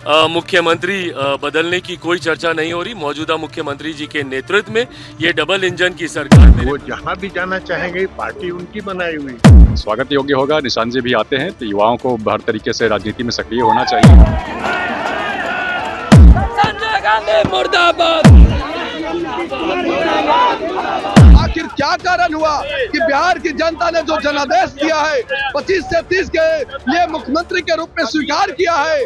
मुख्यमंत्री बदलने की कोई चर्चा नहीं हो रही। मौजूदा मुख्यमंत्री जी के नेतृत्व में ये डबल इंजन की सरकार में वो जहाँ भी जाना चाहेंगे, पार्टी उनकी बनाई हुई। स्वागत योग्य होगा। निशान जी भी आते हैं तो युवाओं को हर तरीके से राजनीति में सक्रिय होना चाहिए। संजय गांधी मुर्दाबाद। आखिर क्या कारण हुआ कि बिहार की जनता ने जो जनादेश दिया है 25 से 30 के लिए मुख्यमंत्री के रूप में स्वीकार किया है,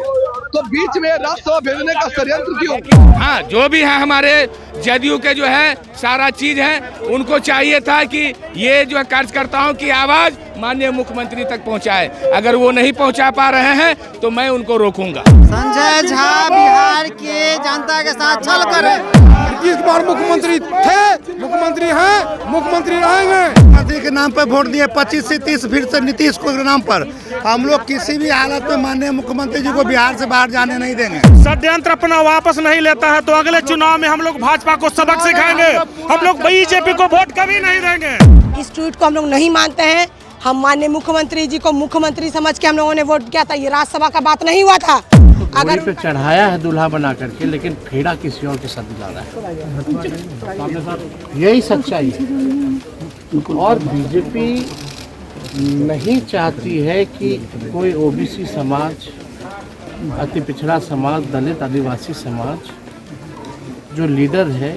तो बीच में राज्यसभा भेजने का षड्यंत्र क्यों? हाँ, जो भी है हमारे जदयू के जो है सारा चीज है, उनको चाहिए था कि ये जो कार्यकर्ताओं की आवाज माननीय मुख्यमंत्री तक पहुंचाए। अगर वो नहीं पहुंचा पा रहे हैं तो मैं उनको रोकूंगा। संजय झा बिहार के जनता के साथ छल करे। नीतीश कुमार मुख्यमंत्री थे, मुख्यमंत्री हैं, मुख्यमंत्री रहेंगे। मुख्यमंत्री के नाम पर वोट दिए 25 से 30 फिर से नीतीश के नाम पर। हम लोग किसी भी हालत में माननीय मुख्यमंत्री जी को बिहार से बाहर जाने नहीं देंगे। षड्यंत्र अपना वापस नहीं लेता है तो अगले चुनाव में हम लोग भाजपा को सबक सिखाएंगे। हम लोग बीजेपी को वोट कभी नहीं देंगे। इस ट्वीट को हम लोग नहीं मानते हैं। हम माननीय मुख्यमंत्री जी को मुख्यमंत्री समझ के हम लोगों ने वोट किया था। ये राज्यसभा का बात नहीं हुआ था। अगर पे चढ़ाया है दूल्हा बना करके, लेकिन फेड़ा किसी और के साथ दिला रहा है। यही सच्चाई है। और बीजेपी नहीं चाहती है कि कोई ओबीसी समाज, अति पिछड़ा समाज, दलित आदिवासी समाज जो लीडर है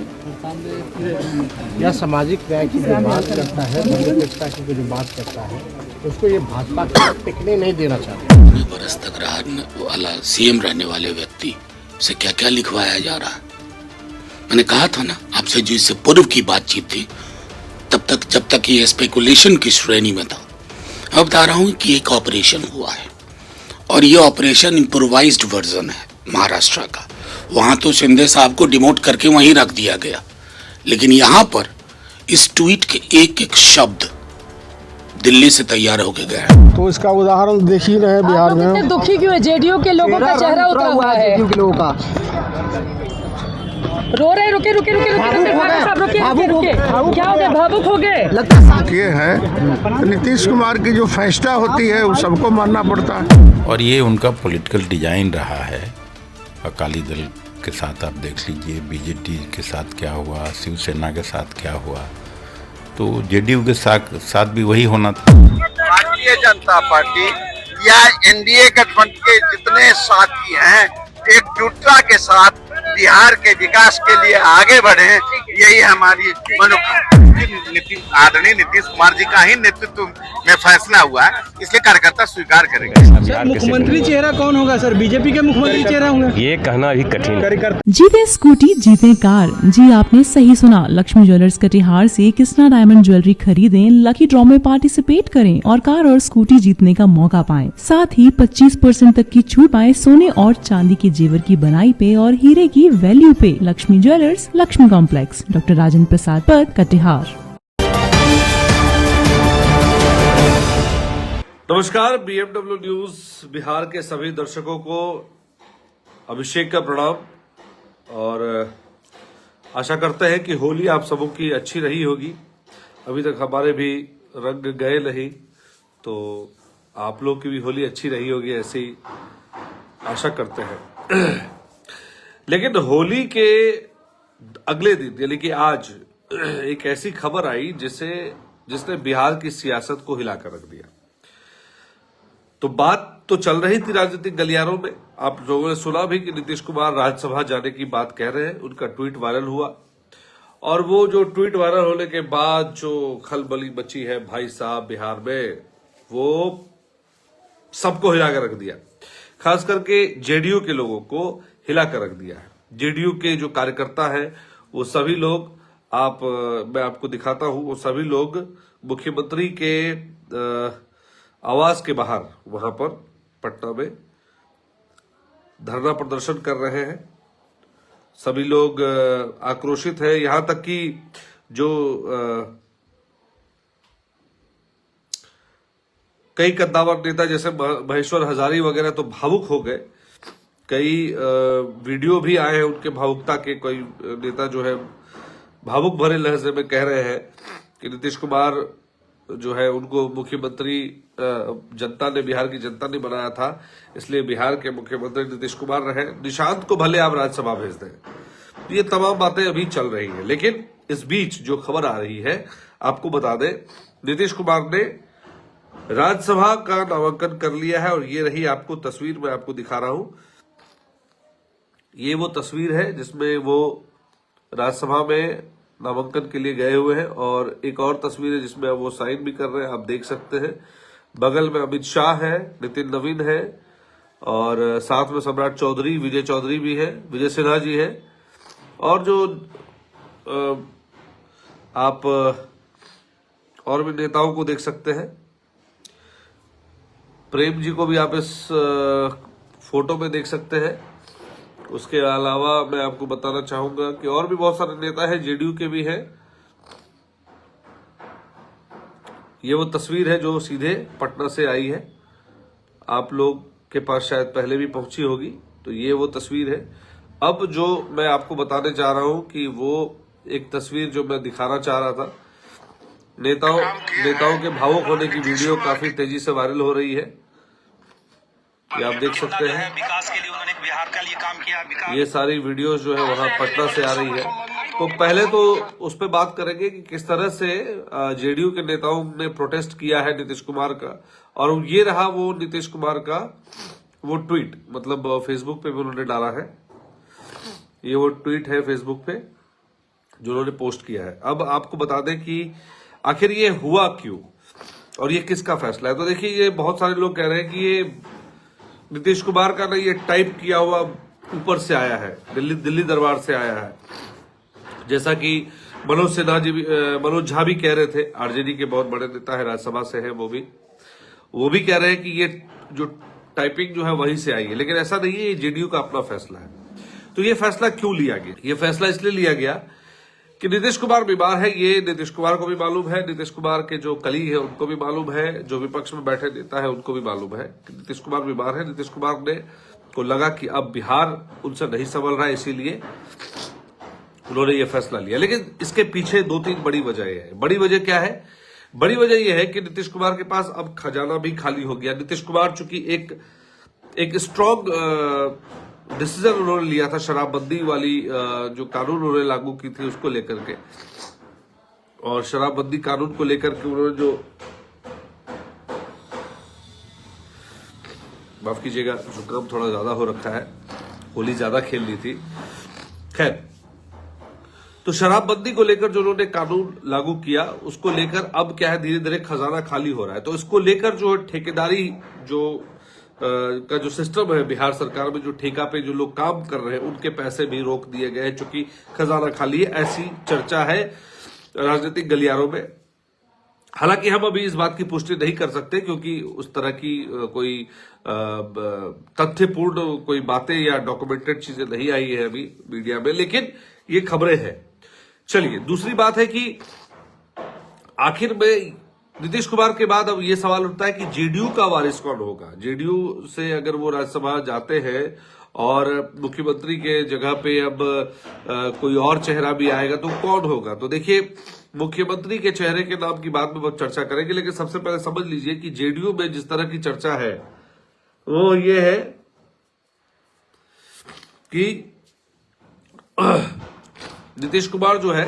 या सामाजिक न्याय की जो बात करता है, धर्मनिरपेक्षता की जो बात करता है, उसको ये भाजपा को टिकने नहीं देना चाहते। 9 बरस तक वाला सीएम रहने वाले व्यक्ति से क्या क्या लिखवाया जा रहा है। मैंने कहा था ना आपसे, जो इससे पूर्व की बातचीत थी, तब तक जब तक ये स्पेकुलेशन की श्रेणी में था। अब बता रहा हूँ कि एक ऑपरेशन हुआ है और ये ऑपरेशन इम्प्रोवाइज्ड वर्जन है महाराष्ट्र का। वहां तो शिंदे साहब को डिमोट करके वहीं रख दिया गया, लेकिन यहाँ पर इस ट्वीट के एक एक शब्द दिल्ली से तैयार होके गया। तो इसका उदाहरण देख ही रहे बिहार में। इतने दुखी क्यों है? जेडीयू के लोगों का चेहरा उतरा हुआ है। जेडीयू के लोगों का रो रहे। रुके रुके रुके रुके साहब, रुके रुके। क्या हो गया? भावुक हो गए। ये है नीतीश कुमार की जो फैसला होती है वो सबको मानना पड़ता है। और ये उनका पॉलिटिकल डिजाइन रहा है। अकाली दल के साथ आप देख लीजिए, बीजेपी के साथ क्या हुआ, शिवसेना के साथ क्या हुआ, तो जेडीयू के साथ भी वही होना था। भारतीय जनता पार्टी या एनडीए गठबंधन के जितने साथी हैं, एकजुटता के साथ बिहार के विकास के लिए आगे बढ़े, यही हमारी आदरणीय नीतीश कुमार जी का ही नेतृत्व में फैसला हुआ है, इसलिए कार्यकर्ता स्वीकार करेंगे। सर, मुख्यमंत्री चेहरा कौन होगा? सर, बीजेपी के मुख्यमंत्री चेहरा होंगे? ये कहना भी कठिन। जीते स्कूटी जीते कार। जी आपने सही सुना। लक्ष्मी ज्वेलर्स कटिहार से कृष्णा डायमंड ज्वेलरी खरीदें, लकी ड्रॉ में पार्टिसिपेट करें और कार और स्कूटी जीतने का मौका पाएं। साथ ही 25% तक की छूट पाएं सोने और चांदी के जेवर की बनाई पे और हीरे की वैल्यू पे। Lakshmi jewellers, Lakshmi complex, doctor Rajendra Prasad Path, Katihar. नमस्कार। बीएमडब्ल्यू न्यूज बिहार के सभी दर्शकों को अभिषेक का प्रणाम और आशा करते हैं कि होली आप सबों की अच्छी रही होगी। अभी तक हमारे भी रंग गए नहीं, तो आप लोग की भी होली अच्छी रही होगी, ऐसी आशा करते हैं। लेकिन होली के अगले दिन यानी कि आज एक ऐसी खबर आई जिसने बिहार की सियासत को हिलाकर रख दिया। तो बात तो चल रही थी राजनीतिक गलियारों में। आप लोगों ने सुना भी कि नीतीश कुमार राज्यसभा जाने की बात कह रहे हैं। उनका ट्वीट वायरल हुआ और वो जो ट्वीट वायरल होने के बाद जो खलबली मची है भाई साहब बिहार में, वो सबको हिलाकर रख दिया। खास करके जेडीयू के लोगों को हिलाकर रख दिया है। जेडीयू के जो कार्यकर्ता हैं वो सभी लोग, मैं आपको दिखाता हूं, वो सभी लोग मुख्यमंत्री के आवास के बाहर वहां पर पटना में धरना प्रदर्शन कर रहे हैं। सभी लोग आक्रोशित है। यहां तक कि जो कई कद्दावर नेता जैसे महेश्वर हजारी वगैरह तो भावुक हो गए। कई वीडियो भी आए हैं उनके भावुकता के। कोई नेता जो है भावुक भरे लहजे में कह रहे हैं कि नीतीश कुमार जो है उनको मुख्यमंत्री जनता ने, बिहार की जनता ने बनाया था, इसलिए बिहार के मुख्यमंत्री नीतीश कुमार रहे। निशांत को भले आप राज्यसभा भेज दें। ये तमाम बातें अभी चल रही है, लेकिन इस बीच जो खबर आ रही है आपको बता दें, नीतीश कुमार ने राज्यसभा का नामांकन कर लिया है। और ये रही आपको तस्वीर मैं आपको दिखा रहा हूं। ये वो तस्वीर है जिसमें वो राज्यसभा में नामांकन के लिए गए हुए हैं, और एक और तस्वीर है जिसमें वो साइन भी कर रहे हैं, आप देख सकते हैं। बगल में अमित शाह है, नितिन नवीन है, और साथ में सम्राट चौधरी, विजय चौधरी भी है, विजय सिन्हा जी है, और जो आप और भी नेताओं को देख सकते हैं। प्रेम जी को भी आप इस फोटो में देख सकते हैं। उसके अलावा मैं आपको बताना चाहूंगा कि और भी बहुत सारे नेता हैं, जेडीयू के भी हैं। ये वो तस्वीर है जो सीधे पटना से आई है, आप लोग के पास शायद पहले भी पहुंची होगी। तो ये वो तस्वीर है। अब जो मैं आपको बताने जा रहा हूं कि वो एक तस्वीर जो मैं दिखाना चाह रहा था, नेताओं के भावुक होने की वीडियो काफी तेजी से वायरल हो रही है। ये आप देख सकते हैं, विकास के लिए उन्होंने बिहार का लिए काम किया। ये सारी वीडियोस जो है वहां पटना से आ रही है। तो पहले तो उस पर बात करेंगे कि किस तरह से जेडीयू के नेताओं ने प्रोटेस्ट किया है नीतीश कुमार का, और ये रहा वो नीतीश कुमार का वो ट्वीट, मतलब फेसबुक पे भी उन्होंने डाला है। ये वो ट्वीट है फेसबुक पे जो उन्होंने पोस्ट किया है। अब आपको बता दें कि आखिर ये हुआ क्यों और ये किसका फैसला है। तो देखिए, ये बहुत सारे लोग कह रहे हैं कि ये नीतीश कुमार का ना, ये टाइप किया हुआ ऊपर से आया है, दिल्ली दरबार से आया है। जैसा कि मनोज झा भी कह रहे थे, आरजेडी के बहुत बड़े नेता है, राज्यसभा से है, वो भी कह रहे हैं कि ये जो टाइपिंग जो है वहीं से आई है। लेकिन ऐसा नहीं है, ये जेडीयू का अपना फैसला है। तो ये फैसला क्यों लिया गया? ये फैसला इसलिए लिया गया कि नीतीश कुमार बीमार है, ये नीतीश कुमार को भी मालूम है, नीतीश कुमार के जो कलीग है उनको भी मालूम है, जो विपक्ष में बैठे नेता है उनको भी मालूम है कि नीतीश कुमार बीमार है। नीतीश कुमार ने को लगा कि अब बिहार उनसे नहीं संभल रहा है, इसीलिए उन्होंने ये फैसला लिया। लेकिन इसके पीछे 2-3 बड़ी वजह है। बड़ी वजह क्या है? बड़ी वजह यह है कि नीतीश कुमार के पास अब खजाना भी खाली हो गया। नीतीश कुमार चूंकि एक स्ट्रॉन्ग डिसीजन उन्होंने लिया था, शराबबंदी वाली जो कानून उन्होंने लागू की थी उसको लेकर के, और शराबबंदी कानून को लेकर के उन्होंने जो, माफ कीजिएगा जुकाम थोड़ा ज्यादा हो रखा है, होली ज्यादा खेल ली थी। खैर, तो शराबबंदी को लेकर जो उन्होंने कानून लागू किया उसको लेकर अब क्या है, धीरे धीरे खजाना खाली हो रहा है। तो इसको लेकर जो ठेकेदारी का जो सिस्टम है बिहार सरकार में, जो ठेका पे जो लोग काम कर रहे हैं उनके पैसे भी रोक दिए गए हैं, चूंकि खजाना खाली है, ऐसी चर्चा है राजनीतिक गलियारों में। हालांकि हम अभी इस बात की पुष्टि नहीं कर सकते क्योंकि उस तरह की कोई तथ्यपूर्ण कोई बातें या डॉक्यूमेंटेड चीजें नहीं आई है अभी मीडिया में, लेकिन ये खबरें हैं। चलिए, दूसरी बात है कि आखिर में नीतीश कुमार के बाद अब ये सवाल उठता है कि जेडीयू का वारिस कौन होगा। जेडीयू से अगर वो राज्यसभा जाते हैं और मुख्यमंत्री के जगह पे अब कोई और चेहरा भी आएगा तो कौन होगा। तो देखिए, मुख्यमंत्री के चेहरे के नाम की बात में बहुत चर्चा करेंगे, लेकिन सबसे पहले समझ लीजिए कि जेडीयू में जिस तरह की चर्चा है वो ये है कि नीतीश कुमार जो है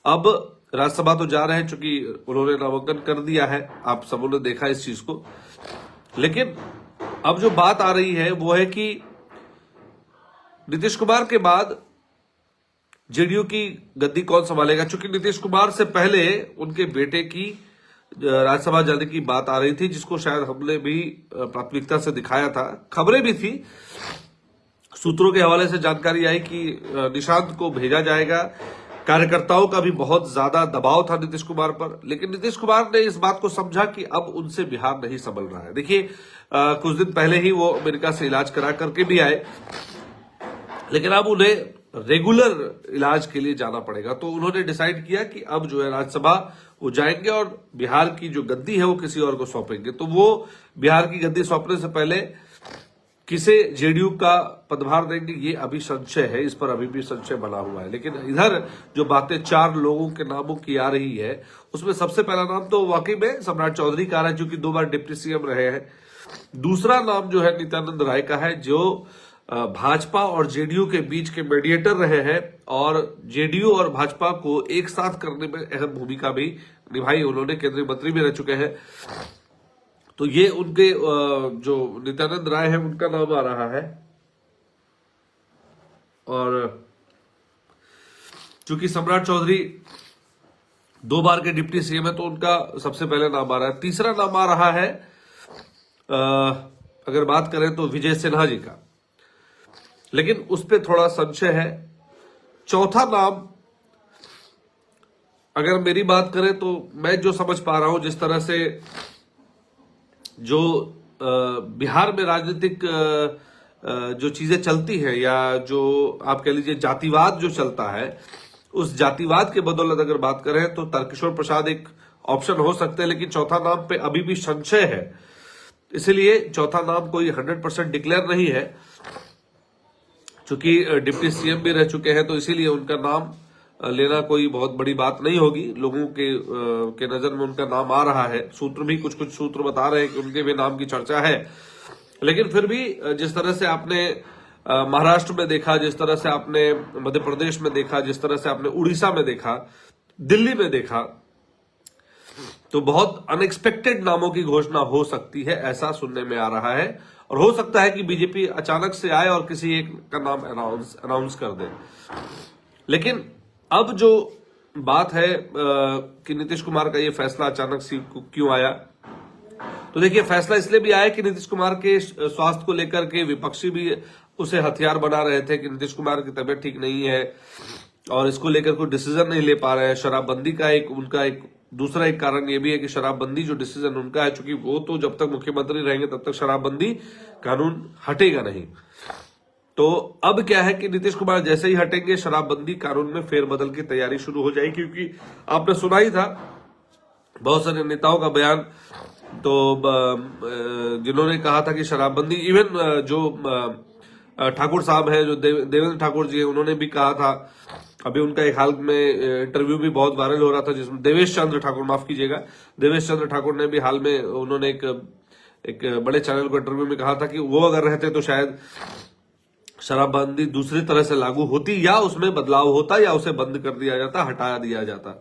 अब राज्यसभा तो जा रहे हैं, चूंकि उन्होंने नामांकन कर दिया है, आप सबों ने देखा इस चीज को। लेकिन अब जो बात आ रही है वो है कि नीतीश कुमार के बाद जेडीयू की गद्दी कौन संभालेगा। चूंकि नीतीश कुमार से पहले उनके बेटे की राज्यसभा जाने की बात आ रही थी, जिसको शायद हमने भी प्राथमिकता से दिखाया था, खबरें भी थी, सूत्रों के हवाले से जानकारी आई कि निशांत को भेजा जाएगा। कार्यकर्ताओं का भी बहुत ज्यादा दबाव था नीतीश कुमार पर, लेकिन नीतीश कुमार ने इस बात को समझा कि अब उनसे बिहार नहीं संभल रहा है। देखिए, कुछ दिन पहले ही वो अमेरिका से इलाज करा करके भी आए, लेकिन अब उन्हें रेगुलर इलाज के लिए जाना पड़ेगा। तो उन्होंने डिसाइड किया कि अब जो है राज्यसभा वो जाएंगे और बिहार की जो गद्दी है वो किसी और को सौंपेंगे। तो वो बिहार की गद्दी सौंपने से पहले किसे जेडीयू का पदभार देंगे, ये अभी संशय है, इस पर अभी भी संशय बना हुआ है। लेकिन इधर जो बातें 4 लोगों के नामों की आ रही है, उसमें सबसे पहला नाम तो वाकई में सम्राट चौधरी का आ रहा है, जो कि 2 बार डिप्टी सीएम रहे हैं। दूसरा नाम जो है नित्यानंद राय का है, जो भाजपा और जेडीयू के बीच के मीडिएटर रहे हैं और जेडीयू और भाजपा को एक साथ करने में अहम भूमिका भी निभाई, उन्होंने केंद्रीय मंत्री भी रह चुके हैं। तो ये उनके जो नित्यानंद राय है उनका नाम आ रहा है। और चूंकि सम्राट चौधरी 2 बार के डिप्टी सीएम है तो उनका सबसे पहले नाम आ रहा है। तीसरा नाम आ रहा है अगर बात करें तो विजय सिन्हा जी का, लेकिन उस पर थोड़ा संशय है। चौथा नाम अगर मेरी बात करें तो मैं जो समझ पा रहा हूं, जिस तरह से जो बिहार में राजनीतिक जो चीजें चलती हैं या जो आप कह लीजिए जातिवाद जो चलता है, उस जातिवाद के बदौलत अगर बात करें तो तारकिशोर प्रसाद एक ऑप्शन हो सकते हैं। लेकिन चौथा नाम पे अभी भी संशय है, इसलिए चौथा नाम कोई 100% डिक्लेयर नहीं है। चूंकि डिप्टी सीएम भी रह चुके हैं तो इसीलिए उनका नाम लेना कोई बहुत बड़ी बात नहीं होगी। लोगों के नजर में उनका नाम आ रहा है, सूत्र भी कुछ सूत्र बता रहे हैं कि उनके भी नाम की चर्चा है। लेकिन फिर भी जिस तरह से आपने महाराष्ट्र में देखा, जिस तरह से आपने मध्य प्रदेश में देखा, जिस तरह से आपने उड़ीसा में देखा, दिल्ली में देखा, तो बहुत अनएक्सपेक्टेड नामों की घोषणा हो सकती है, ऐसा सुनने में आ रहा है। और हो सकता है कि बीजेपी अचानक से आए और किसी एक का नाम अनाउंस कर दे। लेकिन अब जो बात है कि नीतीश कुमार का ये फैसला अचानक से क्यों आया, तो देखिए फैसला इसलिए भी आया कि नीतीश कुमार के स्वास्थ्य को लेकर के विपक्षी भी उसे हथियार बना रहे थे कि नीतीश कुमार की तबीयत ठीक नहीं है और इसको लेकर कोई डिसीजन नहीं ले पा रहे हैं। शराबबंदी का उनका दूसरा एक कारण ये भी है कि शराबबंदी जो डिसीजन उनका है, चूंकि वो तो जब तक मुख्यमंत्री रहेंगे तब तक शराबबंदी कानून हटेगा नहीं। तो अब क्या है कि नीतीश कुमार जैसे ही हटेंगे, शराबबंदी कानून में फेरबदल की तैयारी शुरू हो जाएगी। क्योंकि आपने सुना ही था बहुत सारे नेताओं का बयान, तो जिन्होंने कहा था कि शराबबंदी, इवन जो ठाकुर साहब है, जो देवेंद्र ठाकुर जी है, उन्होंने भी कहा था। अभी उनका एक हाल में इंटरव्यू भी बहुत वायरल हो रहा था, जिसमें देवेश चंद्र ठाकुर, माफ कीजिएगा, देवेश चंद्र ठाकुर ने भी हाल में उन्होंने एक बड़े चैनल को इंटरव्यू में कहा था कि वो अगर रहते तो शायद शराबबंदी दूसरी तरह से लागू होती या उसमें बदलाव होता या उसे बंद कर दिया जाता, हटा दिया जाता।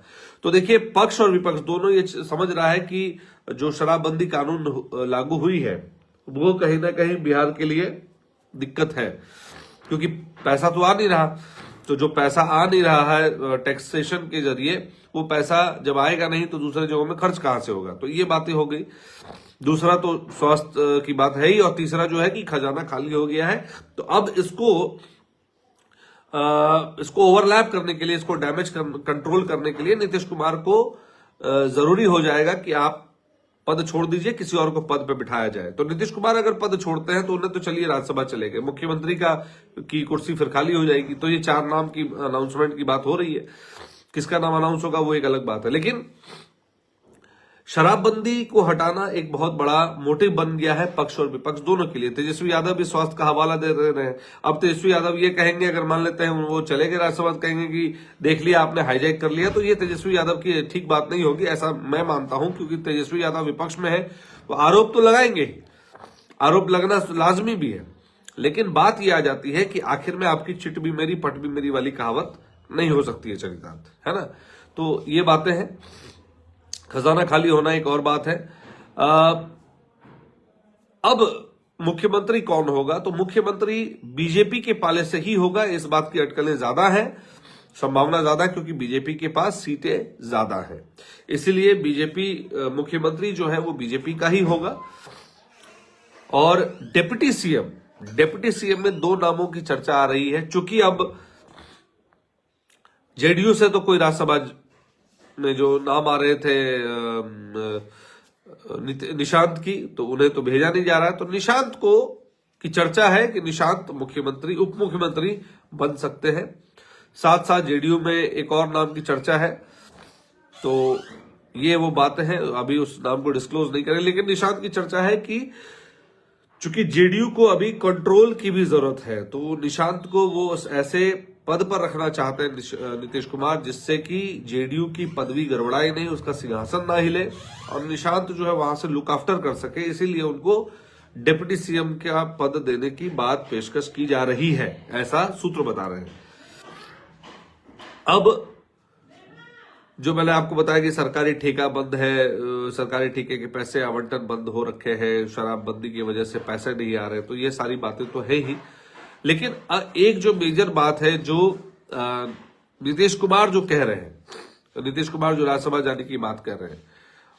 तो देखिए पक्ष और विपक्ष दोनों ये समझ रहा है कि जो शराबबंदी कानून लागू हुई है वो कहीं ना कहीं बिहार के लिए दिक्कत है, क्योंकि पैसा तो आ नहीं रहा। तो जो पैसा आ नहीं रहा है टैक्सेशन के जरिए, वो पैसा जब आएगा नहीं तो दूसरे जगहों में खर्च कहां से होगा। तो ये बातें हो गई। दूसरा तो स्वास्थ्य की बात है ही, और तीसरा जो है कि खजाना खाली हो गया है। तो अब इसको ओवरलैप करने के लिए, इसको डैमेज कंट्रोल करने के लिए नीतीश कुमार को जरूरी हो जाएगा कि आप पद छोड़ दीजिए, किसी और को पद पे बिठाया जाए। तो नीतीश कुमार अगर पद छोड़ते हैं तो उन्हें तो चलिए राज्यसभा चले गए, मुख्यमंत्री की कुर्सी फिर खाली हो जाएगी। तो ये 4 नाम की अनाउंसमेंट की बात हो रही है। किसका नाम अनाउंस होगा वो एक अलग बात है। लेकिन शराबबंदी को हटाना एक बहुत बड़ा मोटिव बन गया है पक्ष और विपक्ष दोनों के लिए। तेजस्वी यादव भी स्वास्थ्य का हवाला दे रहे हैं। अब तेजस्वी यादव ये कहेंगे, अगर मान लेते हैं वो चले गए राज्यसभा, कहेंगे कि देख लिया आपने हाईजैक कर लिया, तो ये तेजस्वी यादव की ठीक बात नहीं होगी, ऐसा मैं मानता हूं। क्योंकि तेजस्वी यादव विपक्ष में है तो आरोप तो लगाएंगे, आरोप लगना लाजमी भी है। लेकिन बात यह आ जाती है कि आखिर में आपकी चिट भी मेरी पट भी मेरी वाली कहावत नहीं हो सकती है चरितार्थ, है ना। तो ये बातें हैं। खजाना खाली होना एक और बात है। अब मुख्यमंत्री कौन होगा, तो मुख्यमंत्री बीजेपी के पाले से ही होगा, इस बात की अटकलें ज्यादा है, संभावना ज्यादा, क्योंकि बीजेपी के पास सीटें ज्यादा हैं। इसीलिए बीजेपी मुख्यमंत्री जो है वो बीजेपी का ही होगा। और डिप्टी सीएम में 2 नामों की चर्चा आ रही है। चूंकि अब जेडीयू से तो कोई राज्यसभा में जो नाम आ रहे थे निशांत की, तो उन्हें तो भेजा नहीं जा रहा है। तो निशांत को की चर्चा है कि निशांत मुख्यमंत्री, उप मुख्यमंत्री बन सकते हैं। साथ साथ जेडीयू में एक और नाम की चर्चा है। तो ये वो बातें हैं, अभी उस नाम को डिस्क्लोज नहीं करें, लेकिन निशांत की चर्चा है कि चूंकि जेडीयू को अभी कंट्रोल की भी जरूरत है, तो निशांत को वो ऐसे पद पर रखना चाहते हैं नीतीश कुमार जिससे कि जेडीयू की पदवी गड़बड़ाए नहीं, उसका सिंहासन ना हिले और निशांत जो है वहां से लुक आफ्टर कर सके। इसीलिए उनको डिप्टी सीएम का पद देने की बात पेशकश की जा रही है, ऐसा सूत्र बता रहे हैं। अब जो मैंने आपको बताया कि सरकारी ठेका बंद है, सरकारी ठेके के पैसे आवंटन बंद हो रखे हैं, शराबबंदी की वजह से पैसे नहीं आ रहे, तो ये सारी बातें तो है ही। लेकिन एक जो मेजर बात है जो नीतीश कुमार जो कह रहे हैं, नीतीश कुमार जो राज्यसभा जाने की बात कर रहे हैं,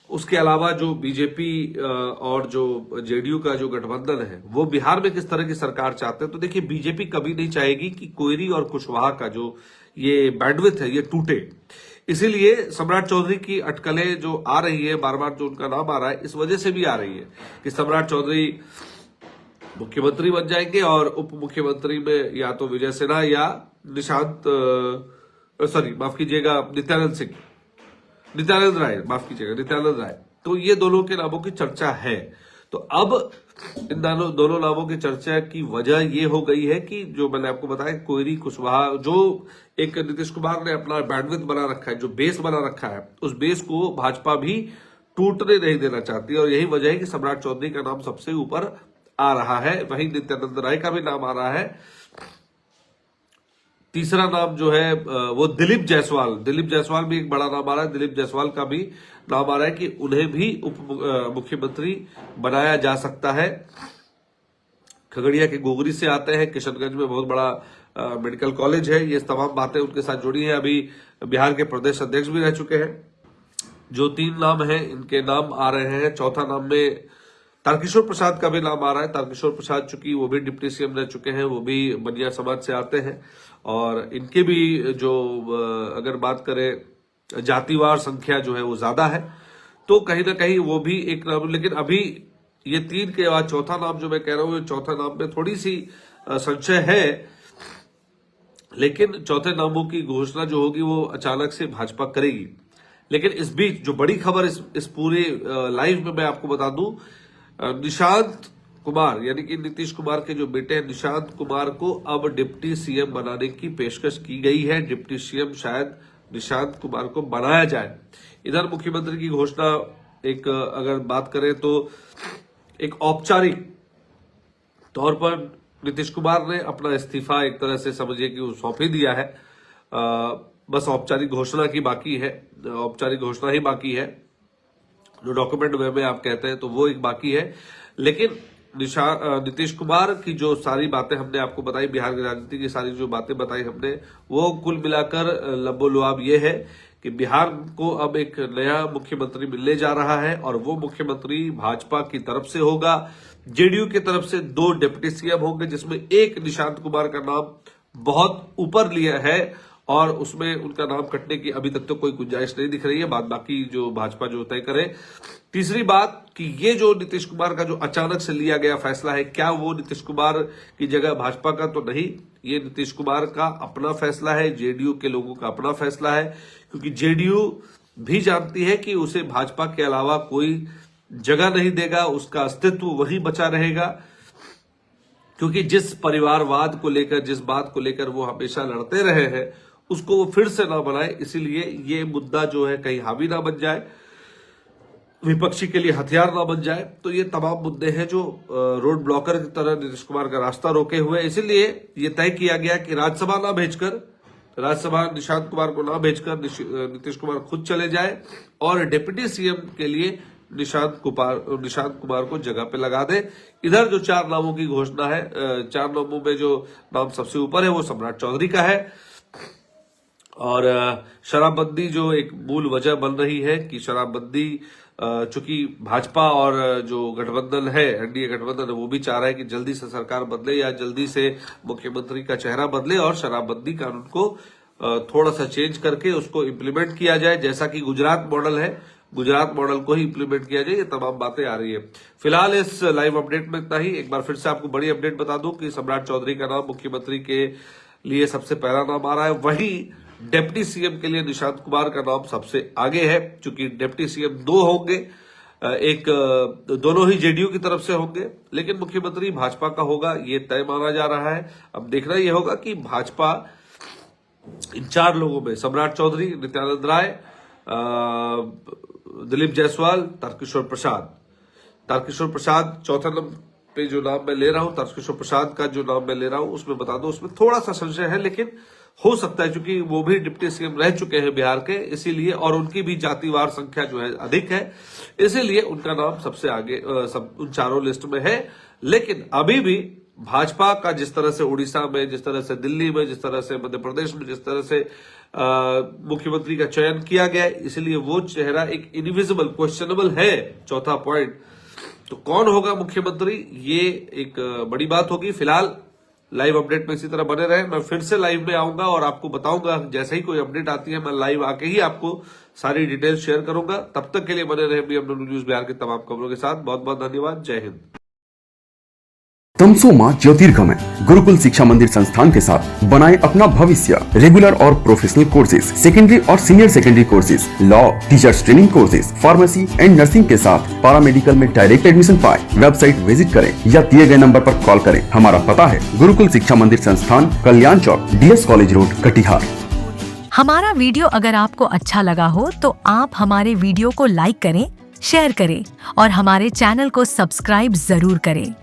उसके अलावा जो बीजेपी और जो जेडीयू का जो गठबंधन है वो बिहार में किस तरह की सरकार चाहते हैं। तो देखिए, बीजेपी कभी नहीं चाहेगी कि कोयरी और कुशवाहा का जो ये बैंडविड्थ है ये टूटे। इसीलिए सम्राट चौधरी की अटकलें जो आ रही है, बार बार जो उनका नाम आ रहा है, इस वजह से भी आ रही है कि सम्राट चौधरी मुख्यमंत्री बन जाएंगे और उप मुख्यमंत्री में या तो विजय सिन्हा या निशांत माफ कीजिएगा नित्यानंद राय, तो ये दोनों के नामों की चर्चा है। तो अब इन दोनों नामों की चर्चा की वजह ये हो गई है कि जो मैंने आपको बताया, कोयरी कुशवाहा जो एक नीतीश कुमार ने अपना बैंडविड्थ बना रखा है, जो बेस बना रखा है, उस बेस को भाजपा भी टूटने नहीं देना चाहती और यही वजह है कि सम्राट चौधरी का नाम सबसे ऊपर आ रहा है। वहीं नित्यानंद राय का भी नाम आ रहा है। तीसरा नाम जो है वो दिलीप जायसवाल भी एक बड़ा नाम आ रहा है। दिलीप जायसवाल का भी नाम आ रहा है कि उन्हें भी उप मुख्यमंत्री बनाया जा सकता है। खगड़िया के गोगरी से आते हैं, किशनगंज में बहुत बड़ा मेडिकल कॉलेज है। ये तमाम बातें उनके साथ जुड़ी हैं। अभी बिहार के प्रदेश अध्यक्ष भी रह चुके हैं। जो 3 नाम हैं इनके नाम आ रहे हैं। चौथा नाम में तारकिशोर प्रसाद का भी नाम आ रहा है। तारकिशोर प्रसाद चूंकि वो भी डिप्टी सीएम रह चुके हैं, वो भी बनिया समाज से आते हैं और इनके भी जो अगर बात करें जातिवार संख्या जो है वो ज्यादा है, तो कहीं ना कहीं वो भी एक नाम। लेकिन अभी ये 3 के बाद चौथा नाम जो मैं कह रहा हूं, चौथा नाम में थोड़ी सी संशय है, लेकिन चौथे नामों की घोषणा जो होगी वो अचानक से भाजपा करेगी। लेकिन इस बीच जो बड़ी खबर इस पूरे लाइव में मैं आपको बता दूं, निशांत कुमार यानी कि नीतीश कुमार के जो बेटे हैं निशांत कुमार को अब डिप्टी सीएम बनाने की पेशकश की गई है। डिप्टी सीएम शायद निशांत कुमार को बनाया जाए। इधर मुख्यमंत्री की घोषणा एक अगर बात करें तो एक औपचारिक तौर पर नीतीश कुमार ने अपना इस्तीफा एक तरह से समझिए कि वो सौंप ही दिया है। बस औपचारिक घोषणा की बाकी है, औपचारिक घोषणा ही बाकी है। जो डॉक्यूमेंट वे में आप कहते हैं तो वो एक बाकी है। लेकिन नीतीश कुमार की जो सारी बातें हमने आपको बताई, बिहार की राजनीति की सारी जो बातें बताई हमने, वो कुल मिलाकर लबोलुआब ये है कि बिहार को अब एक नया मुख्यमंत्री मिलने जा रहा है और वो मुख्यमंत्री भाजपा की तरफ से होगा। जेडीयू की तरफ से 2 डिप्टी सीएम होंगे, जिसमें एक निशांत कुमार का नाम बहुत ऊपर लिया है और उसमें उनका नाम कटने की अभी तक तो कोई गुंजाइश नहीं दिख रही है। बाकी जो भाजपा जो तय करे। तीसरी बात कि ये जो नीतीश कुमार का जो अचानक से लिया गया फैसला है, क्या वो नीतीश कुमार की जगह भाजपा का तो नहीं, ये नीतीश कुमार का अपना फैसला है, जेडीयू के लोगों का अपना फैसला है। क्योंकि जेडीयू भी जानती है कि उसे भाजपा के अलावा कोई जगह नहीं देगा, उसका अस्तित्व वही बचा रहेगा। क्योंकि जिस परिवारवाद को लेकर, जिस बात को लेकर वो हमेशा लड़ते रहे हैं, उसको वो फिर से ना बनाए। इसीलिए ये मुद्दा जो है कहीं हावी ना बन जाए, विपक्षी के लिए हथियार ना बन जाए। तो ये तमाम मुद्दे हैं जो रोड ब्लॉकर की तरह नीतीश कुमार का रास्ता रोके हुए। इसीलिए ये तय किया गया कि राज्यसभा निशांत कुमार को ना भेजकर नीतीश कुमार खुद चले जाए और डिप्टी सीएम के लिए निशांत कुमार को जगह पे लगा दे। इधर जो 4 नामों की घोषणा है, 4 नामों में जो नाम सबसे ऊपर है वो सम्राट चौधरी का है। और शराबबंदी जो एक मूल वजह बन रही है कि शराबबंदी चूंकि भाजपा और जो गठबंधन है, एनडीए गठबंधन है, वो भी चाह रहा है कि जल्दी से सरकार बदले या जल्दी से मुख्यमंत्री का चेहरा बदले और शराबबंदी कानून को थोड़ा सा चेंज करके उसको इम्प्लीमेंट किया जाए, जैसा कि गुजरात मॉडल है, गुजरात मॉडल को ही इम्प्लीमेंट किया जाए। ये तमाम बातें आ रही है। फिलहाल इस लाइव अपडेट में इतना ही। एक बार फिर से आपको बड़ी अपडेट बता दूं कि सम्राट चौधरी का नाम मुख्यमंत्री के लिए सबसे पहला नाम आ रहा है। वहीं डिप्टी सीएम के लिए निशांत कुमार का नाम सबसे आगे है। चूंकि डिप्टी सीएम 2 होंगे, एक दोनों ही जेडीयू की तरफ से होंगे, लेकिन मुख्यमंत्री भाजपा का होगा ये तय माना जा रहा है। अब देखना यह होगा कि भाजपा इन 4 लोगों में सम्राट चौधरी, नित्यानंद राय, दिलीप जायसवाल, तारकिशोर प्रसाद चौथे नंबर पे जो नाम मैं ले रहा हूं, तारकिशोर प्रसाद का जो नाम मैं ले रहा हूं उसमें बता दो, उसमें थोड़ा सा संशय है, लेकिन हो सकता है क्योंकि वो भी डिप्टी सीएम रह चुके हैं बिहार के, इसीलिए, और उनकी भी जातिवार संख्या जो है अधिक है, इसीलिए उनका नाम सबसे आगे उन चारों लिस्ट में है। लेकिन अभी भी भाजपा का जिस तरह से उड़ीसा में, जिस तरह से दिल्ली में, जिस तरह से मध्य प्रदेश में, जिस तरह से मुख्यमंत्री का चयन किया गया है, इसलिए वो चेहरा एक इनविजिबल, क्वेश्चनेबल है। चौथा पॉइंट, तो कौन होगा मुख्यमंत्री, ये एक बड़ी बात होगी। फिलहाल लाइव अपडेट में इसी तरह बने रहे, मैं फिर से लाइव में आऊंगा और आपको बताऊंगा, जैसे ही कोई अपडेट आती है मैं लाइव आके ही आपको सारी डिटेल शेयर करूंगा। तब तक के लिए बने रहे BMW न्यूज बिहार की तमाम खबरों के साथ। बहुत बहुत धन्यवाद। जय हिंद। तमसोमा ज्योतिर्गमय गुरुकुल शिक्षा मंदिर संस्थान के साथ बनाए अपना भविष्य। रेगुलर और प्रोफेशनल कोर्सेज, सेकेंडरी और senior secondary courses, law, teachers training courses, pharmacy and nursing के साथ पैरामेडिकल में डायरेक्ट एडमिशन पाए। वेबसाइट विजिट करें या दिए गए नंबर पर कॉल करें। हमारा पता है गुरुकुल शिक्षा मंदिर संस्थान, कल्याण चौक, DS कॉलेज रोड, कटिहार। हमारा वीडियो अगर आपको अच्छा लगा हो तो आप हमारे वीडियो को लाइक करें, शेयर करें और हमारे चैनल को सब्सक्राइब जरूर करें।